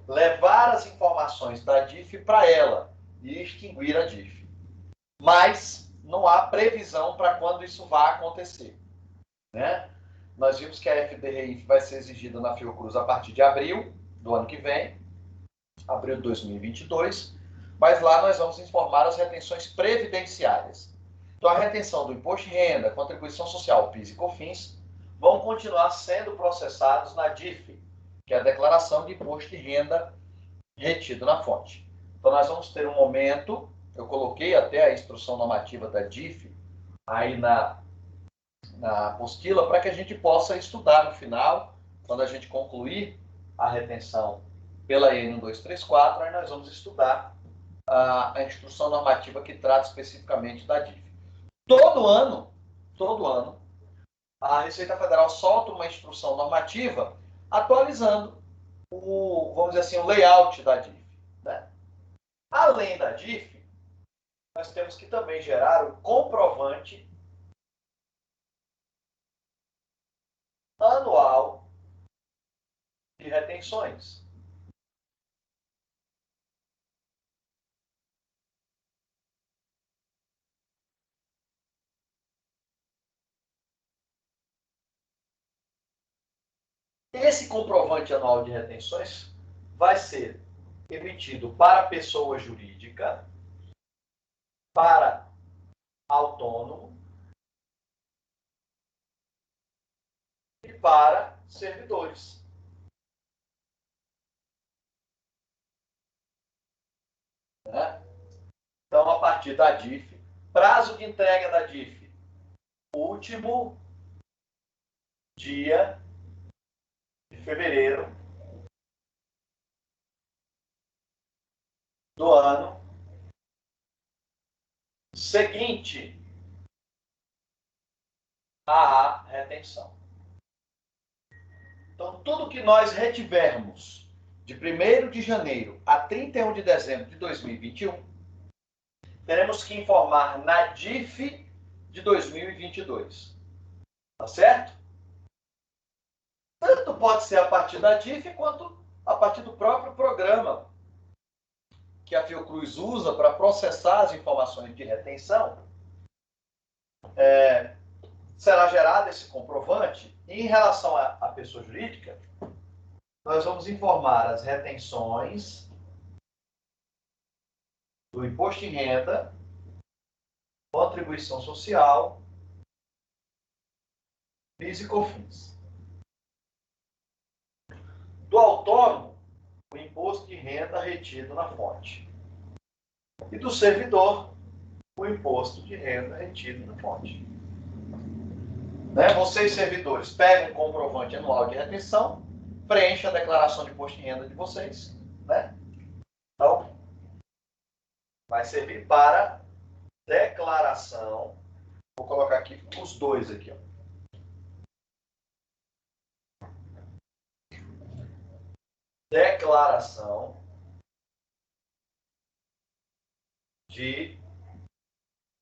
levar as informações da DIF para ela e extinguir a DIF. Mas não há previsão para quando isso vai acontecer, né? Nós vimos que a FDRI vai ser exigida na Fiocruz a partir de abril do ano que vem, abril de 2022, mas lá nós vamos informar as retenções previdenciárias. Então, a retenção do imposto de renda, contribuição social, PIS e COFINS, vão continuar sendo processados na DIF, que é a declaração de imposto de renda retido na fonte. Então, nós vamos ter um momento, eu coloquei até a instrução normativa da DIF aí na apostila, para que a gente possa estudar no final, quando a gente concluir a retenção pela EN 1234, aí nós vamos estudar a instrução normativa que trata especificamente da DIF. Todo ano, a Receita Federal solta uma instrução normativa atualizando vamos dizer assim, o layout da DIF, né? Além da DIF, nós temos que também gerar o comprovante anual de retenções. Esse comprovante anual de retenções vai ser emitido para pessoa jurídica, para autônomo e para servidores. Né? Então, a partir da DIF, prazo de entrega da DIF, último dia de fevereiro do ano seguinte à retenção. Então, tudo que nós retivermos de 1º de janeiro a 31 de dezembro de 2021, teremos que informar na DIF de 2022. Tá certo? Tanto pode ser a partir da DIF, quanto a partir do próprio programa que a Fiocruz usa para processar as informações de retenção. Será gerado esse comprovante, e em relação à pessoa jurídica, nós vamos informar as retenções do imposto de renda, contribuição social, PIS e COFINS. Do autônomo, o imposto de renda retido na fonte. E do servidor, o imposto de renda retido na fonte. Né? Vocês, servidores, pegam o comprovante anual de retenção, preenchem a declaração de imposto de renda de vocês. Né? Então, vai servir para declaração. Vou colocar aqui os dois aqui. Ó. Declaração de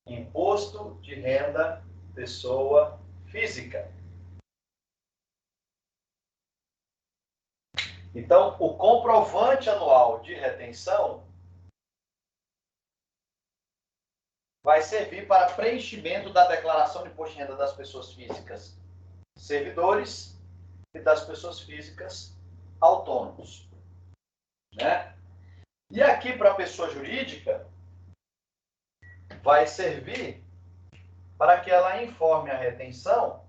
imposto de renda pessoa física. Então, o comprovante anual de retenção vai servir para preenchimento da declaração de imposto de renda das pessoas físicas servidores e das pessoas físicas autônomos. Né? E aqui, para a pessoa jurídica, vai servir para que ela informe a retenção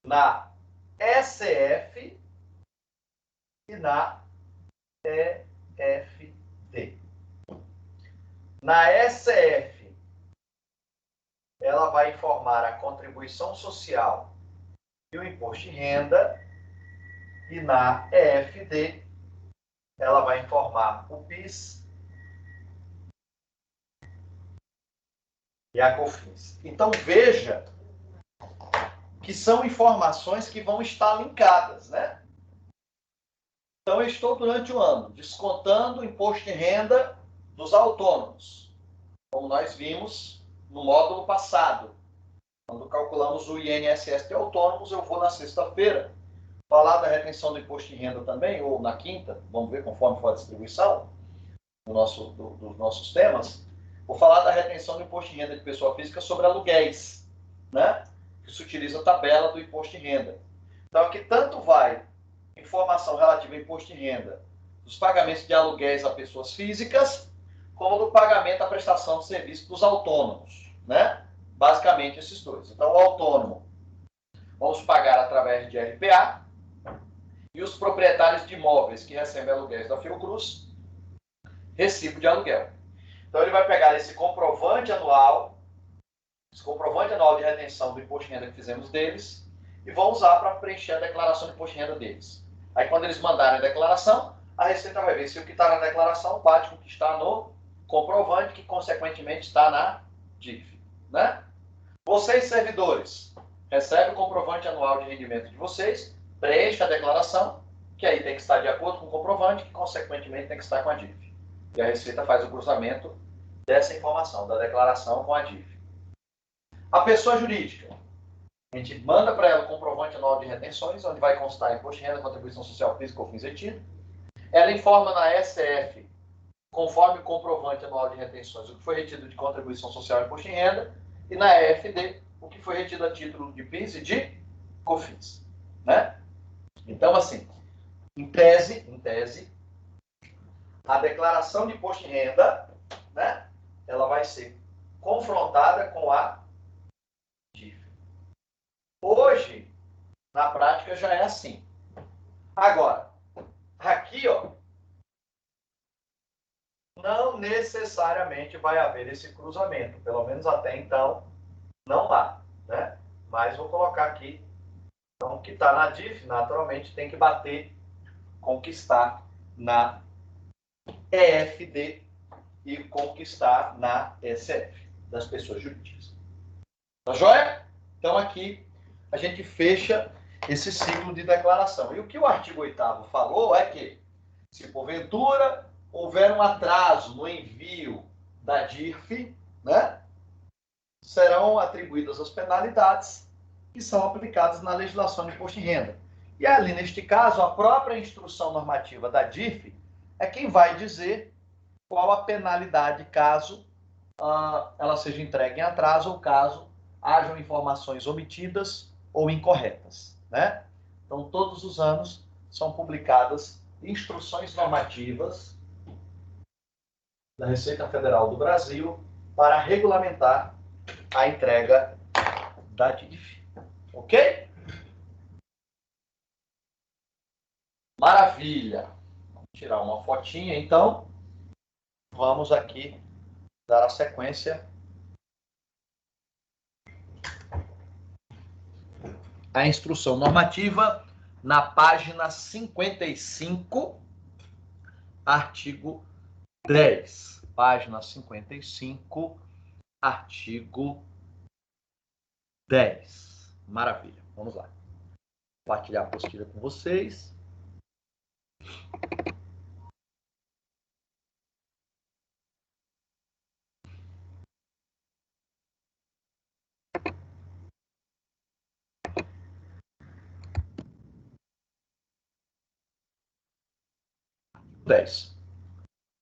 na ECF e na EFD. Na ECF, ela vai informar a contribuição social e o imposto de renda, e na EFD, ela vai informar o PIS e a COFINS. Então, veja que são informações que vão estar linkadas, né? Então, eu estou durante o ano descontando o imposto de renda dos autônomos, como nós vimos no módulo passado. Quando calculamos o INSS de autônomos, eu vou na sexta-feira falar da retenção do imposto de renda também, ou na quinta, vamos ver conforme for a distribuição dos nossos temas. Vou falar da retenção do imposto de renda de pessoa física sobre aluguéis, né? Que se utiliza a tabela do imposto de renda. Então, aqui tanto vai informação relativa ao imposto de renda dos pagamentos de aluguéis a pessoas físicas, como do pagamento à prestação de serviço dos autônomos, né? Basicamente esses dois. Então, o autônomo vamos pagar através de RPA e os proprietários de imóveis que recebem aluguéis da Fiocruz, recibo de aluguel. Então, ele vai pegar esse comprovante anual de retenção do imposto de renda que fizemos deles e vão usar para preencher a declaração de imposto de renda deles. Aí, quando eles mandarem a declaração, a Receita vai ver se o que está na declaração bate com o que está no comprovante, que, consequentemente, está na DIF. Né? Vocês, servidores, recebem o comprovante anual de rendimento de vocês, preenche a declaração, que aí tem que estar de acordo com o comprovante, que, consequentemente, tem que estar com a DIF. E a Receita faz o cruzamento dessa informação, da declaração com a DIF. A pessoa jurídica, a gente manda para ela o comprovante anual de retenções, onde vai constar imposto de renda, contribuição social física ou fins retido. Ela informa na SF, conforme o comprovante anual de retenções, o que foi retido de contribuição social e imposto de renda, e na EFD, o que foi retido a título de PIS e de COFINS. Né? Então, assim, em tese, a declaração de imposto de renda, né, ela vai ser confrontada com a DIF. Hoje, na prática, já é assim. Agora, aqui, ó, não necessariamente vai haver esse cruzamento. Pelo menos até então, não há. Né? Mas vou colocar aqui. Então, o que está na DIF, naturalmente, tem que bater com o que está na EFD e com o que está na SF, das pessoas jurídicas. Tá joia? Então, aqui, a gente fecha esse ciclo de declaração. E o que o artigo 8º falou é que, se porventura houver um atraso no envio da DIRF, né, serão atribuídas as penalidades que são aplicadas na legislação de imposto de renda. E ali, neste caso, a própria instrução normativa da DIRF é quem vai dizer qual a penalidade caso ela seja entregue em atraso ou caso hajam informações omitidas ou incorretas. Né? Então, todos os anos são publicadas instruções normativas da Receita Federal do Brasil para regulamentar a entrega da DIF. Ok? Maravilha. Vamos tirar uma fotinha, então. Vamos aqui dar a sequência à instrução normativa na página 55, artigo 10. Página 55, artigo 10. Maravilha. Vamos lá. Compartilhar a apostila com vocês.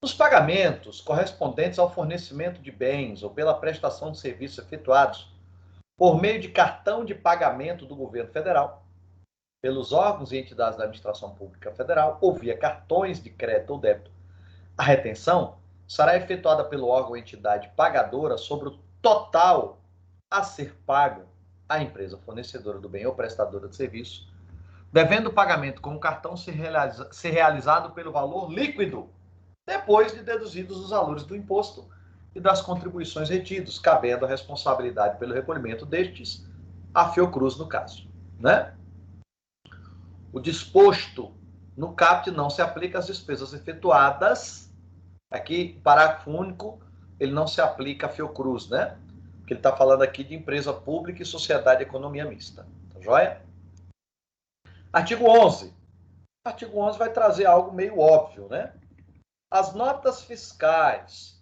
Os pagamentos correspondentes ao fornecimento de bens ou pela prestação de serviços efetuados por meio de cartão de pagamento do governo federal, pelos órgãos e entidades da administração pública federal ou via cartões de crédito ou débito, a retenção será efetuada pelo órgão ou entidade pagadora sobre o total a ser pago à empresa fornecedora do bem ou prestadora de serviço, devendo o pagamento com o cartão ser realizado pelo valor líquido, depois de deduzidos os valores do imposto e das contribuições retidos, cabendo a responsabilidade pelo recolhimento destes à Fiocruz, no caso. Né? O disposto no CAPT não se aplica às despesas efetuadas. Aqui, parágrafo único, ele não se aplica à Fiocruz, né? Porque ele está falando aqui de empresa pública e sociedade de economia mista. Tá joia? Artigo 11. Artigo 11 vai trazer algo meio óbvio, né? As notas fiscais,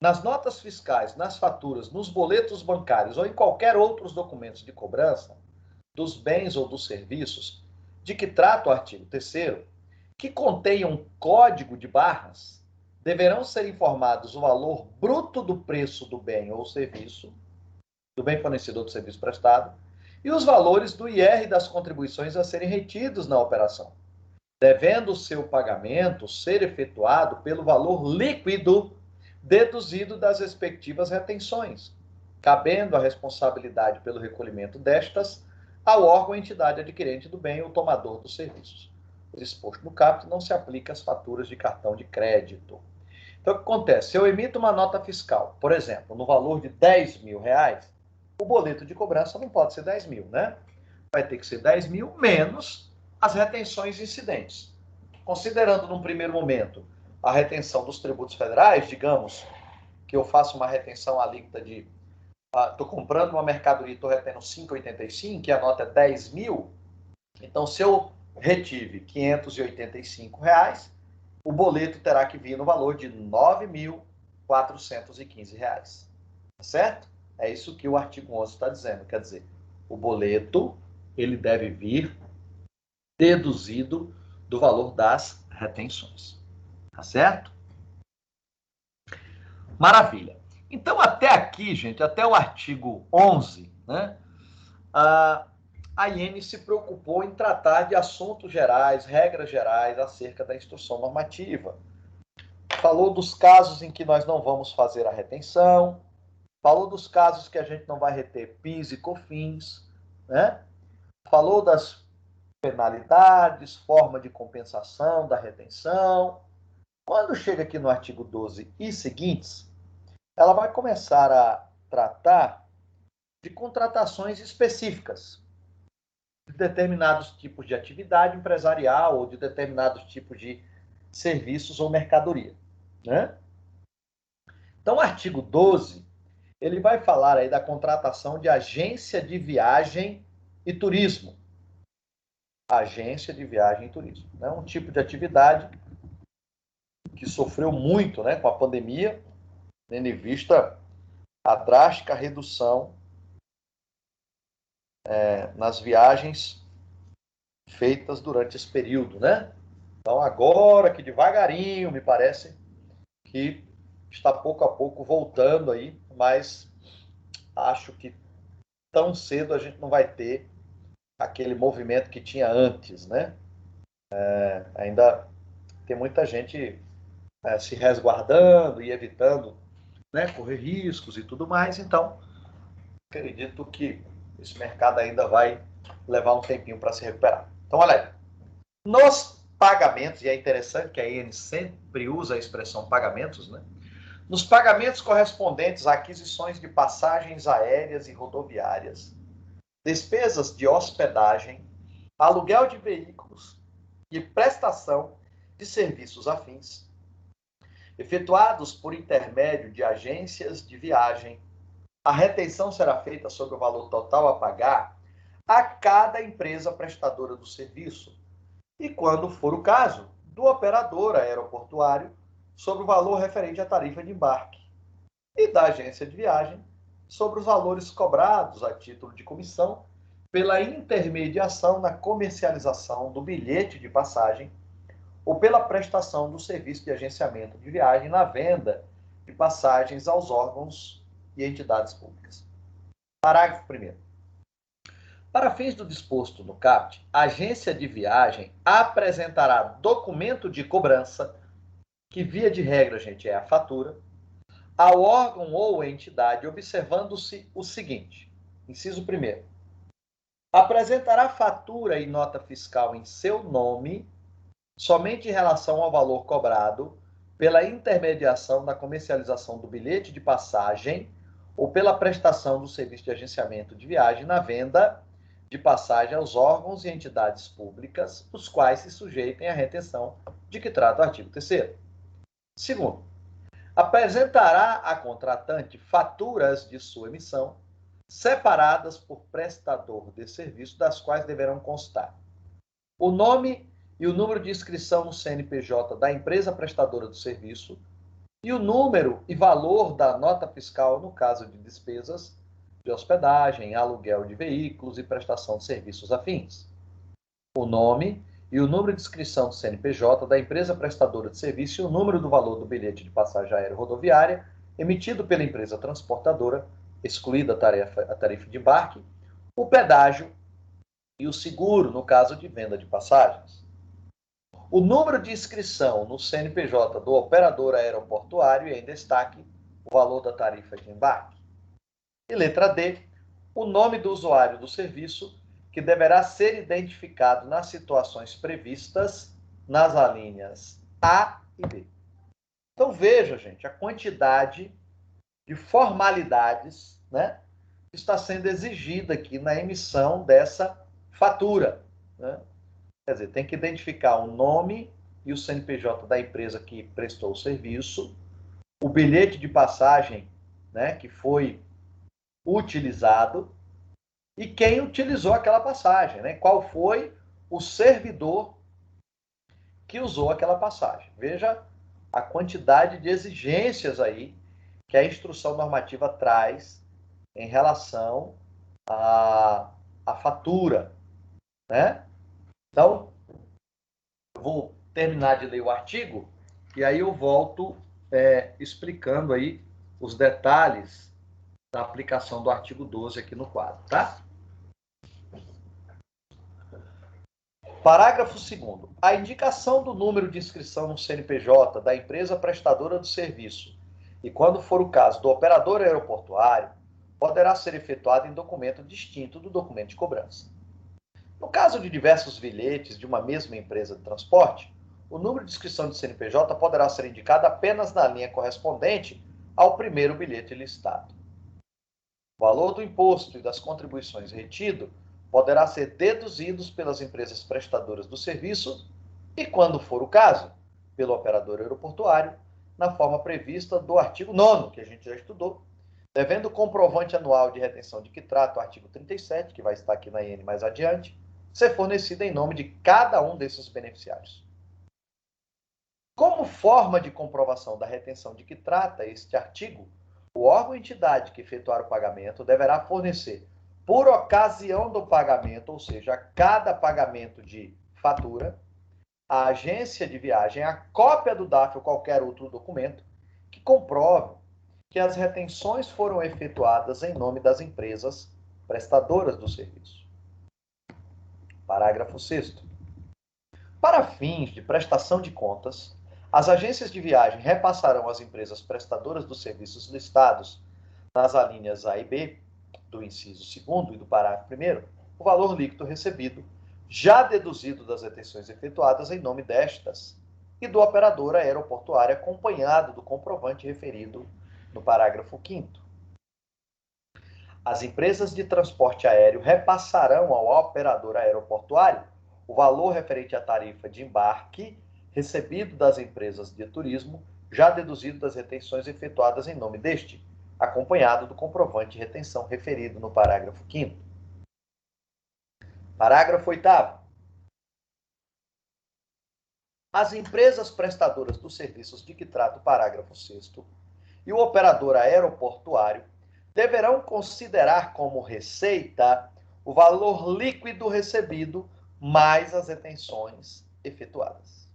nas notas fiscais, nas faturas, nos boletos bancários ou em qualquer outros documentos de cobrança dos bens ou dos serviços de que trata o artigo 3º, que contenha um código de barras, deverão ser informados o valor bruto do preço do bem ou serviço, do bem fornecido ou do serviço prestado, e os valores do IR das contribuições a serem retidos na operação, devendo o seu pagamento ser efetuado pelo valor líquido deduzido das respectivas retenções, cabendo a responsabilidade pelo recolhimento destas ao órgão ou entidade adquirente do bem ou tomador dos serviços. O disposto no caput não se aplica às faturas de cartão de crédito. Então, o que acontece? Se eu emito uma nota fiscal, por exemplo, no valor de R$10.000, o boleto de cobrança não pode ser 10 mil, né? Vai ter que ser 10 mil menos as retenções incidentes. Considerando, num primeiro momento, a retenção dos tributos federais, digamos que eu faço uma retenção alíquota de... Estou comprando uma mercadoria e estou retendo 5,85, e a nota é 10 mil. Então, se eu retive R$585, o boleto terá que vir no valor de R$9.415. Tá certo? É isso que o artigo 11 está dizendo. Quer dizer, o boleto ele deve vir deduzido do valor das retenções. Tá certo? Maravilha. Então, até aqui, gente, até o artigo 11, né, a IN se preocupou em tratar de assuntos gerais, regras gerais acerca da instrução normativa. Falou dos casos em que nós não vamos fazer a retenção, falou dos casos que a gente não vai reter PIS e COFINS, né? Falou das penalidades, forma de compensação da retenção. Quando chega aqui no artigo 12 e seguintes, ela vai começar a tratar de contratações específicas, de determinados tipos de atividade empresarial ou de determinados tipos de serviços ou mercadoria, né? Então, o artigo 12, ele vai falar aí da contratação de agência de viagem e turismo. Agência de viagem e turismo, né? Um tipo de atividade que sofreu muito, né, com a pandemia, tendo em vista a drástica redução nas viagens feitas durante esse período, né? Então, agora que devagarinho, me parece que está pouco a pouco voltando aí, mas acho que tão cedo a gente não vai ter aquele movimento que tinha antes, né? Ainda tem muita gente se resguardando e evitando, né, correr riscos e tudo mais, então acredito que esse mercado ainda vai levar um tempinho para se recuperar. Então, olha aí. Nos pagamentos, e é interessante que a IN sempre usa a expressão pagamentos, né? Nos pagamentos correspondentes a aquisições de passagens aéreas e rodoviárias, despesas de hospedagem, aluguel de veículos e prestação de serviços afins, efetuados por intermédio de agências de viagem, a retenção será feita sobre o valor total a pagar a cada empresa prestadora do serviço e, quando for o caso, do operador aeroportuário sobre o valor referente à tarifa de embarque e da agência de viagem sobre os valores cobrados a título de comissão pela intermediação na comercialização do bilhete de passagem ou pela prestação do serviço de agenciamento de viagem na venda de passagens aos órgãos e entidades públicas. Parágrafo 1º. Para fins do disposto no caput, a agência de viagem apresentará documento de cobrança, que via de regra, gente, é a fatura, ao órgão ou entidade, observando-se o seguinte: inciso 1º. Apresentará fatura e nota fiscal em seu nome, somente em relação ao valor cobrado pela intermediação da comercialização do bilhete de passagem ou pela prestação do serviço de agenciamento de viagem na venda de passagem aos órgãos e entidades públicas, os quais se sujeitem à retenção de que trata o artigo 3º. Segundo, apresentará a contratante faturas de sua emissão, separadas por prestador de serviço, das quais deverão constar o nome e o número de inscrição no CNPJ da empresa prestadora do serviço e o número e valor da nota fiscal no caso de despesas de hospedagem, aluguel de veículos e prestação de serviços afins. o nome e o número de inscrição do CNPJ da empresa prestadora de serviço e o número do valor do bilhete de passagem aérea rodoviária emitido pela empresa transportadora, excluída a tarifa de embarque, o pedágio e o seguro no caso de venda de passagens. O número de inscrição no CNPJ do operador aeroportuário e, em destaque, o valor da tarifa de embarque. E letra D, o nome do usuário do serviço, que deverá ser identificado nas situações previstas nas alíneas A e B. Então veja, gente, a quantidade de formalidades, né, que está sendo exigida aqui na emissão dessa fatura, né? Quer dizer, tem que identificar o nome e o CNPJ da empresa que prestou o serviço, o bilhete de passagem, né, que foi utilizado e quem utilizou aquela passagem, né? Qual foi o servidor que usou aquela passagem. Veja a quantidade de exigências aí que a instrução normativa traz em relação à fatura, né? Então, eu vou terminar de ler o artigo e aí eu volto explicando aí os detalhes da aplicação do artigo 12 aqui no quadro, tá? Parágrafo 2º. A indicação do número de inscrição no CNPJ da empresa prestadora do serviço e, quando for o caso, do operador aeroportuário, poderá ser efetuada em documento distinto do documento de cobrança. No caso de diversos bilhetes de uma mesma empresa de transporte, o número de inscrição de CNPJ poderá ser indicado apenas na linha correspondente ao primeiro bilhete listado. O valor do imposto e das contribuições retido poderá ser deduzidos pelas empresas prestadoras do serviço e, quando for o caso, pelo operador aeroportuário, na forma prevista do artigo 9º, que a gente já estudou, devendo o comprovante anual de retenção de que trata o artigo 37, que vai estar aqui na IN mais adiante, ser fornecido em nome de cada um desses beneficiários. Como forma de comprovação da retenção de que trata este artigo, o órgão ou entidade que efetuar o pagamento deverá fornecer, por ocasião do pagamento, ou seja, a cada pagamento de fatura, à agência de viagem a cópia do DAF ou qualquer outro documento que comprove que as retenções foram efetuadas em nome das empresas prestadoras do serviço. Parágrafo 6º. Para fins de prestação de contas, as agências de viagem repassarão às empresas prestadoras dos serviços listados nas alíneas A e B do inciso 2º e do parágrafo 1º o valor líquido recebido, já deduzido das retenções efetuadas em nome destas e do operador aeroportuário acompanhado do comprovante referido no parágrafo 5º. As empresas de transporte aéreo repassarão ao operador aeroportuário o valor referente à tarifa de embarque recebido das empresas de turismo, já deduzido das retenções efetuadas em nome deste, acompanhado do comprovante de retenção referido no parágrafo 5º. Parágrafo 8º. As empresas prestadoras dos serviços de que trata o parágrafo 6º e o operador aeroportuário deverão considerar como receita o valor líquido recebido mais as retenções efetuadas.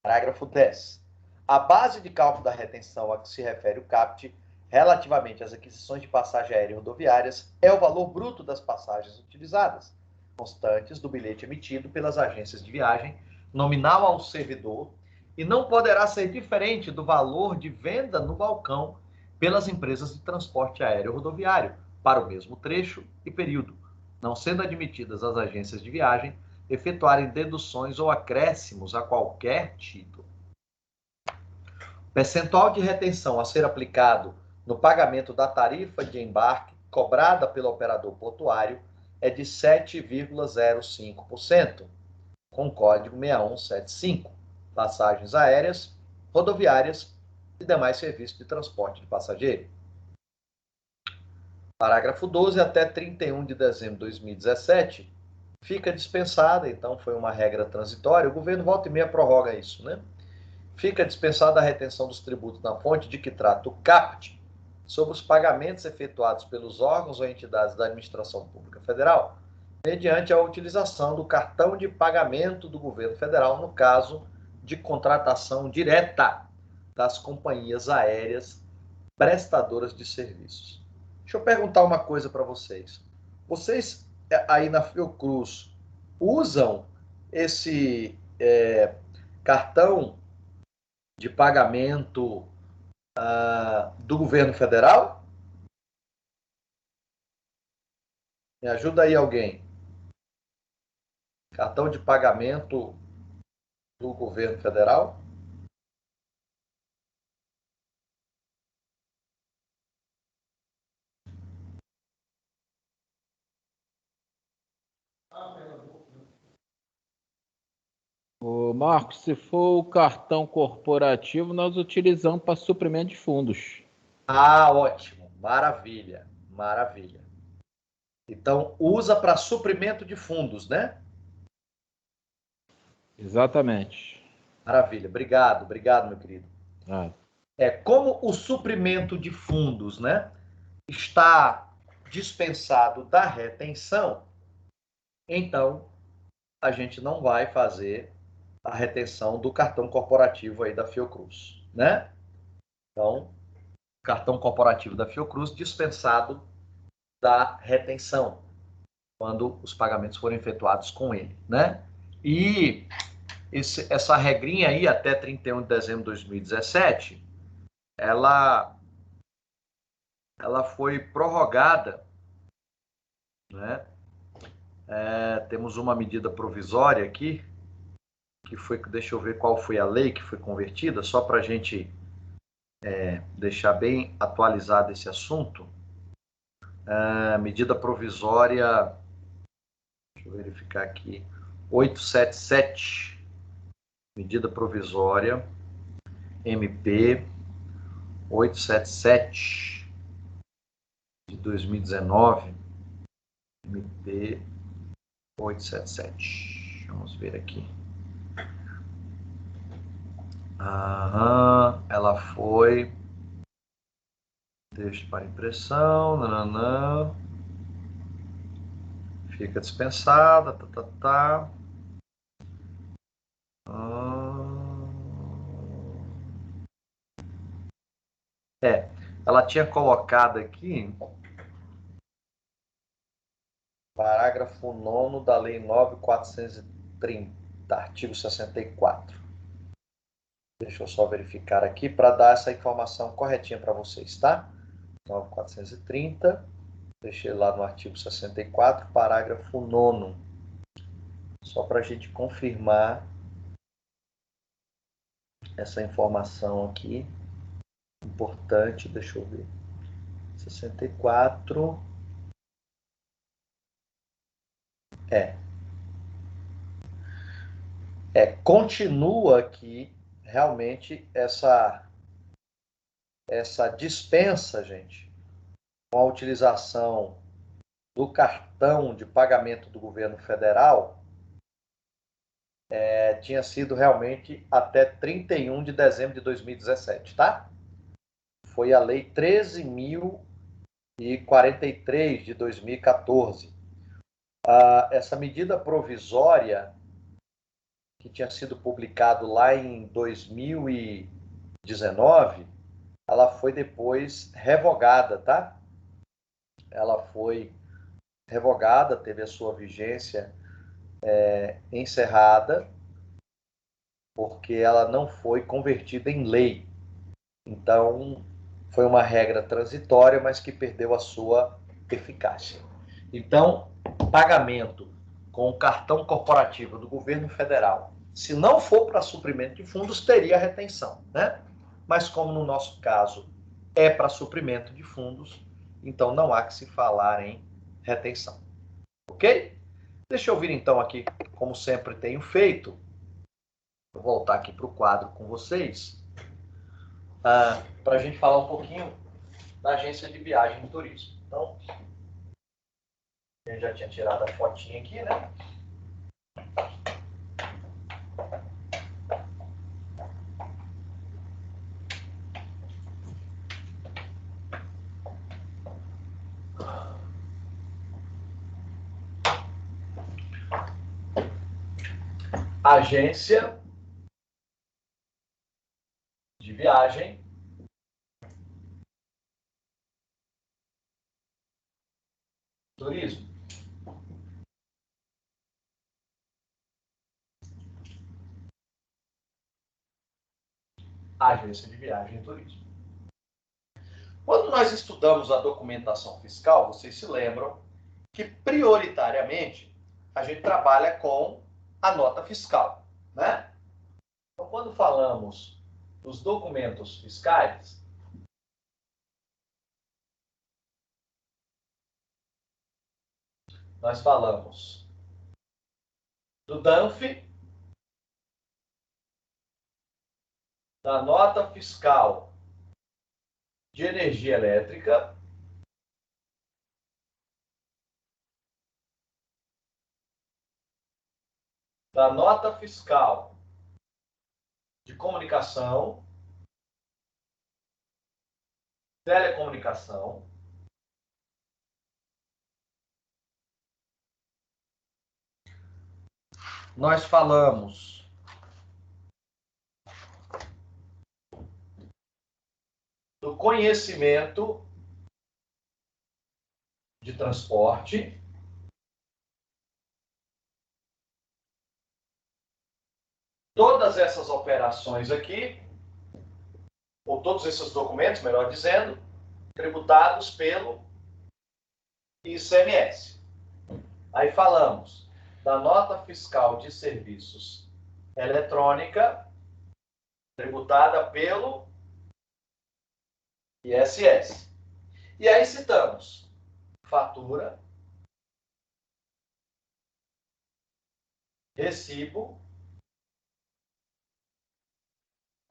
Parágrafo 10. A base de cálculo da retenção a que se refere o CAPT, relativamente às aquisições de passagem aérea e rodoviárias, é o valor bruto das passagens utilizadas, constantes do bilhete emitido pelas agências de viagem, nominal ao servidor, e não poderá ser diferente do valor de venda no balcão pelas empresas de transporte aéreo e rodoviário, para o mesmo trecho e período, não sendo admitidas as agências de viagem efetuarem deduções ou acréscimos a qualquer título. O percentual de retenção a ser aplicado no pagamento da tarifa de embarque cobrada pelo operador portuário é de 7,05%, com código 6175, passagens aéreas, rodoviárias e demais serviços de transporte de passageiro. Parágrafo 12, até 31 de dezembro de 2017, fica dispensada, então foi uma regra transitória, o governo volta e meia prorroga isso, né? Fica dispensada a retenção dos tributos na fonte de que trata o CAPT sobre os pagamentos efetuados pelos órgãos ou entidades da administração pública federal mediante a utilização do cartão de pagamento do governo federal, no caso de contratação direta das companhias aéreas prestadoras de serviços. Deixa eu perguntar uma coisa para vocês. Vocês aí na Fiocruz usam esse cartão de pagamento do governo federal? Me ajuda aí alguém. Cartão de pagamento do governo federal? Ô, Marcos, se for o cartão corporativo, nós utilizamos para suprimento de fundos. Ah, ótimo. Maravilha. Maravilha. Então, usa para suprimento de fundos, né? Exatamente. Maravilha. Obrigado, obrigado, meu querido. Ah. Como o suprimento de fundos, né, está dispensado da retenção, então a gente não vai fazer a retenção do cartão corporativo aí da Fiocruz, né? Então, cartão corporativo da Fiocruz dispensado da retenção quando os pagamentos forem efetuados com ele, né? E essa regrinha aí até 31 de dezembro de 2017, ela foi prorrogada, né? Temos uma medida provisória aqui, que foi, deixa eu ver qual foi a lei que foi convertida, só para a gente deixar bem atualizado esse assunto. Medida provisória, deixa eu verificar aqui, 877, medida provisória, MP 877 de 2019, MP 877. Vamos ver aqui. Ela foi. Deixa para impressão. Nananã. Fica dispensada. Tá. Ela tinha colocado aqui. Parágrafo 9º da Lei 9.430, artigo 64. Deixa eu só verificar aqui para dar essa informação corretinha para vocês, tá? 9.430, deixei lá no artigo 64, parágrafo 9º. Só para a gente confirmar essa informação aqui. Importante, deixa eu ver. 64. Continua aqui realmente essa dispensa, gente, com a utilização do cartão de pagamento do governo federal, tinha sido realmente até 31 de dezembro de 2017, tá? Foi a Lei 13.043 de 2014. Essa medida provisória, que tinha sido publicado lá em 2019, ela foi depois revogada, tá? Ela foi revogada, teve a sua vigência encerrada, porque ela não foi convertida em lei. Então, foi uma regra transitória, mas que perdeu a sua eficácia. Então, pagamento com o cartão corporativo do governo federal, se não for para suprimento de fundos, teria retenção, né? Mas como no nosso caso é para suprimento de fundos, então não há que se falar em retenção. Ok? Deixa eu vir então aqui, como sempre tenho feito, vou voltar aqui para o quadro com vocês, para a gente falar um pouquinho da agência de viagem e turismo. Então, a gente já tinha tirado a fotinha aqui, né? Agência de viagem turismo. Agência de viagem e turismo. Quando nós estudamos a documentação fiscal, vocês se lembram que prioritariamente a gente trabalha com a nota fiscal, né? Então, quando falamos dos documentos fiscais, nós falamos do DANF, da nota fiscal de energia elétrica, da nota fiscal de comunicação, telecomunicação, nós falamos do conhecimento de transporte, todas essas operações aqui, ou todos esses documentos, melhor dizendo, tributados pelo ICMS. Aí falamos da nota fiscal de serviços eletrônica, tributada pelo ISS. E aí citamos fatura, recibo,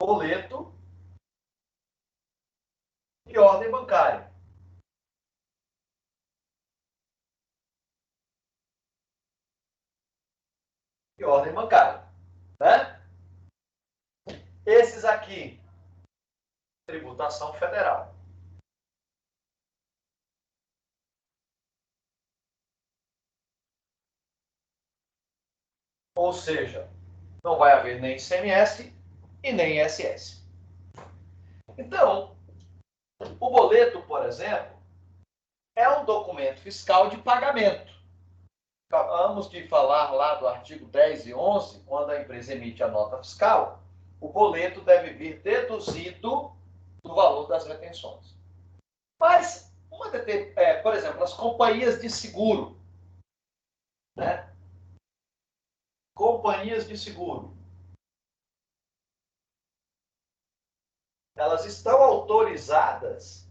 boleto e ordem bancária. E ordem bancária, né? Esses aqui, tributação federal. Ou seja, não vai haver nem ICMS e nem ISS. Então, o boleto, por exemplo, é um documento fiscal de pagamento. Acabamos de falar lá do artigo 10 e 11, quando a empresa emite a nota fiscal, o boleto deve vir deduzido do valor das retenções. Mas, por exemplo, as companhias de seguro, né? Companhias de seguro, elas estão autorizadas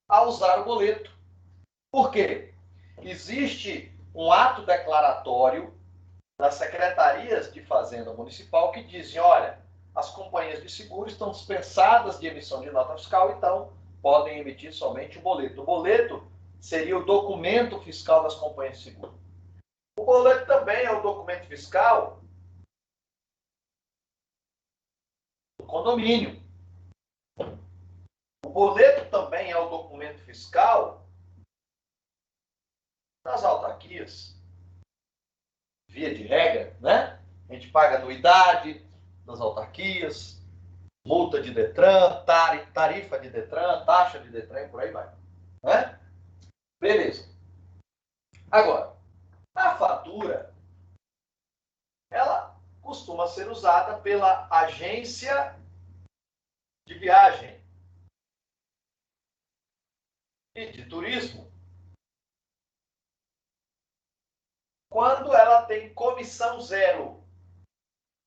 a usar o boleto. Por quê? Existe um ato declaratório das secretarias de Fazenda Municipal que dizem, olha, as companhias de seguro estão dispensadas de emissão de nota fiscal, então podem emitir somente o boleto. O boleto seria o documento fiscal das companhias de seguro. O boleto também é o documento fiscal do condomínio. O boleto também é o documento fiscal das autarquias. Via de regra, né? A gente paga anuidade das autarquias, multa de Detran, tarifa de Detran, taxa de Detran e por aí vai. Né? Beleza. Agora, a fatura, ela costuma ser usada pela agência de viagem e de turismo quando ela tem comissão zero.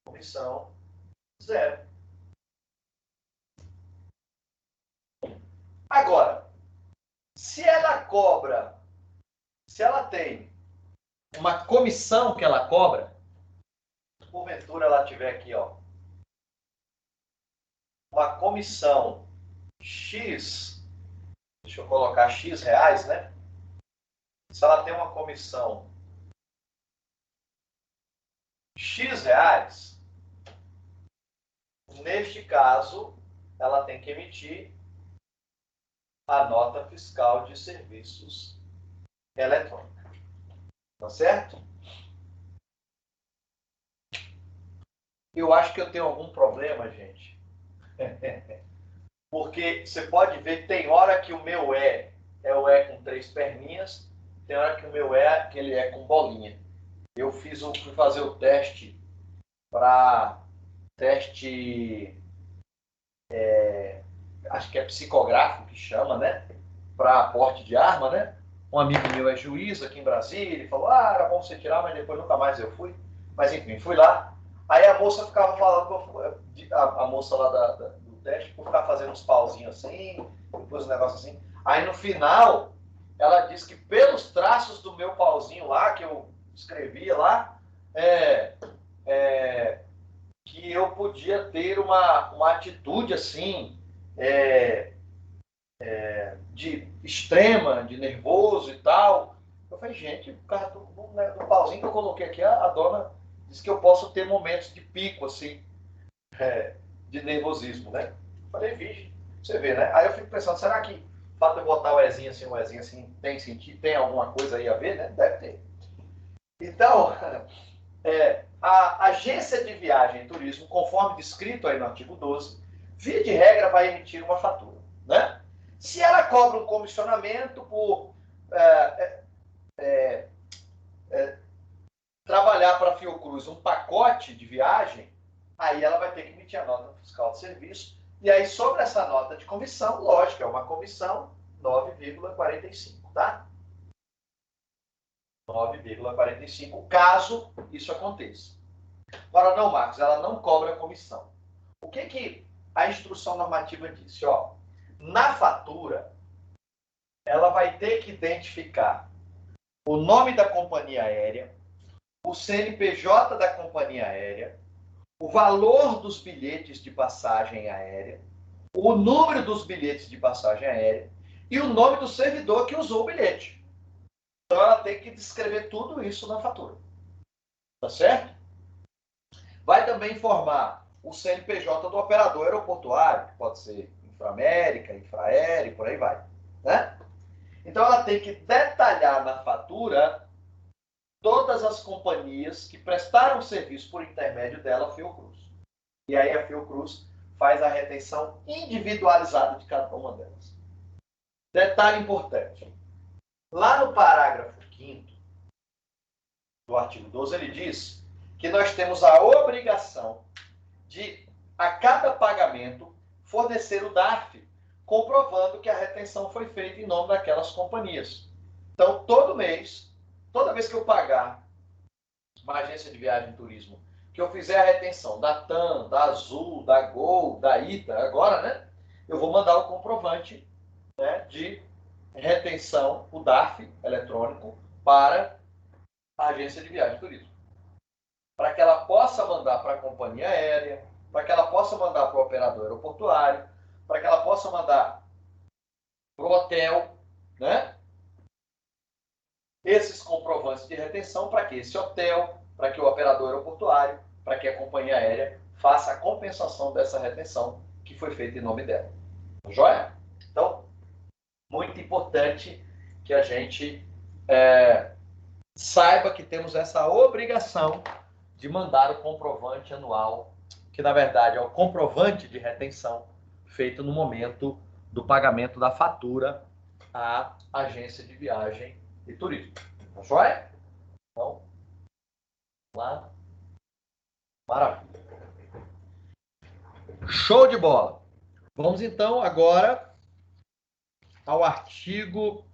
Comissão zero. Agora, se ela tem uma comissão que ela cobra, porventura ela tiver aqui, ó, uma comissão X, deixa eu colocar X reais, né? Se ela tem uma comissão X reais, neste caso, ela tem que emitir a nota fiscal de serviços eletrônica. Tá certo? eu acho que eu tenho algum problema, gente. Porque você pode ver, tem hora que o meu é o E com 3 perninhas, tem hora que o meu é aquele E com bolinha. Eu fui fazer o teste para acho que é psicográfico que chama, né? Para porte de arma, né? Um amigo meu é juiz aqui em Brasília, ele falou, era bom você tirar, mas depois nunca mais eu fui. Mas enfim, fui lá. Aí a moça ficava falando, a moça lá do teste, por ficar fazendo uns pauzinhos assim, depois um negócio assim. Aí no final, ela disse que pelos traços do meu pauzinho lá, que eu escrevia lá, que eu podia ter uma atitude assim, de extrema, de nervoso e tal. Eu falei, gente, por causa do pauzinho que eu coloquei aqui, a dona disse que eu posso ter momentos de pico, assim, de nervosismo, né? Eu falei, vixe, você vê, né? Aí eu fico pensando, será que o fato de eu botar o Ezinho assim, tem sentido, tem alguma coisa aí a ver, né? Deve ter. Então, a agência de viagem e turismo, conforme descrito aí no artigo 12, via de regra vai emitir uma fatura, né? Se ela cobra um comissionamento por trabalhar para a Fiocruz um pacote de viagem, aí ela vai ter que emitir a nota fiscal de serviço, e aí sobre essa nota de comissão, lógico, é uma comissão 9,45, tá? 9,45, caso isso aconteça. Agora, não, Marcos, ela não cobra comissão. O que a instrução normativa disse? Ó, na fatura, ela vai ter que identificar o nome da companhia aérea, o CNPJ da companhia aérea, o valor dos bilhetes de passagem aérea, o número dos bilhetes de passagem aérea e o nome do servidor que usou o bilhete. Então, ela tem que descrever tudo isso na fatura. Tá certo? Vai também informar o CNPJ do operador aeroportuário, que pode ser Inframérica, Infraero, por aí vai. Né? Então, ela tem que detalhar na fatura todas as companhias que prestaram serviço por intermédio dela, a Fiocruz. E aí a Fiocruz faz a retenção individualizada de cada uma delas. Detalhe importante. Lá no parágrafo 5º do artigo 12, ele diz que nós temos a obrigação de, a cada pagamento, fornecer o DARF, comprovando que a retenção foi feita em nome daquelas companhias. Então, todo mês, toda vez que eu pagar uma agência de viagem e turismo, que eu fizer a retenção da TAM, da Azul, da Gol, da Ita, agora, né? Eu vou mandar o comprovante, né, de retenção, o DARF eletrônico, para a agência de viagem e turismo. Para que ela possa mandar para a companhia aérea, para que ela possa mandar para o operador aeroportuário, para que ela possa mandar para o hotel, né? Esses comprovantes de retenção para que esse hotel, para que o operador aeroportuário, para que a companhia aérea faça a compensação dessa retenção que foi feita em nome dela. Joia? Então, muito importante que a gente saiba que temos essa obrigação de mandar o comprovante anual, que na verdade é o comprovante de retenção feito no momento do pagamento da fatura à agência de viagem e turismo. Tá joia? Então, lá. Maravilha. Show de bola. Vamos então agora ao artigo.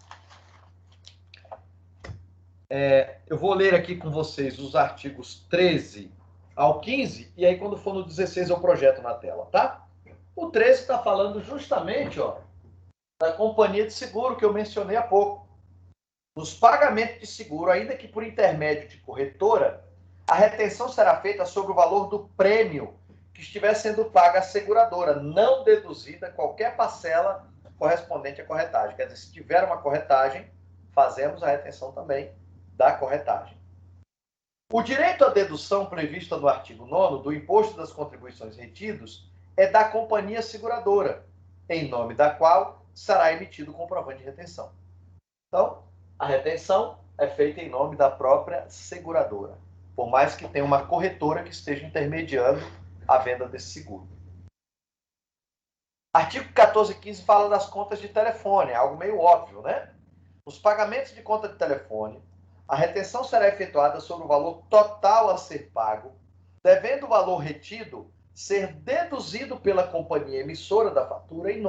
Eu vou ler aqui com vocês os artigos 13 ao 15, e aí quando for no 16 eu projeto na tela, tá? O 13 está falando justamente, ó, da companhia de seguro que eu mencionei há pouco. Nos pagamentos de seguro, ainda que por intermédio de corretora, a retenção será feita sobre o valor do prêmio que estiver sendo pago à seguradora, não deduzida qualquer parcela correspondente à corretagem. Quer dizer, se tiver uma corretagem, fazemos a retenção também da corretagem. O direito à dedução prevista no artigo 9º do imposto das contribuições retidos é da companhia seguradora, em nome da qual será emitido o comprovante de retenção. Então, a retenção é feita em nome da própria seguradora. por mais que tenha uma corretora que esteja intermediando a venda desse seguro. Artigo 1415 fala das contas de telefone, é algo meio óbvio, né? Nos pagamentos de conta de telefone, a retenção será efetuada sobre o valor total a ser pago, devendo o valor retido ser deduzido pela companhia emissora da fatura em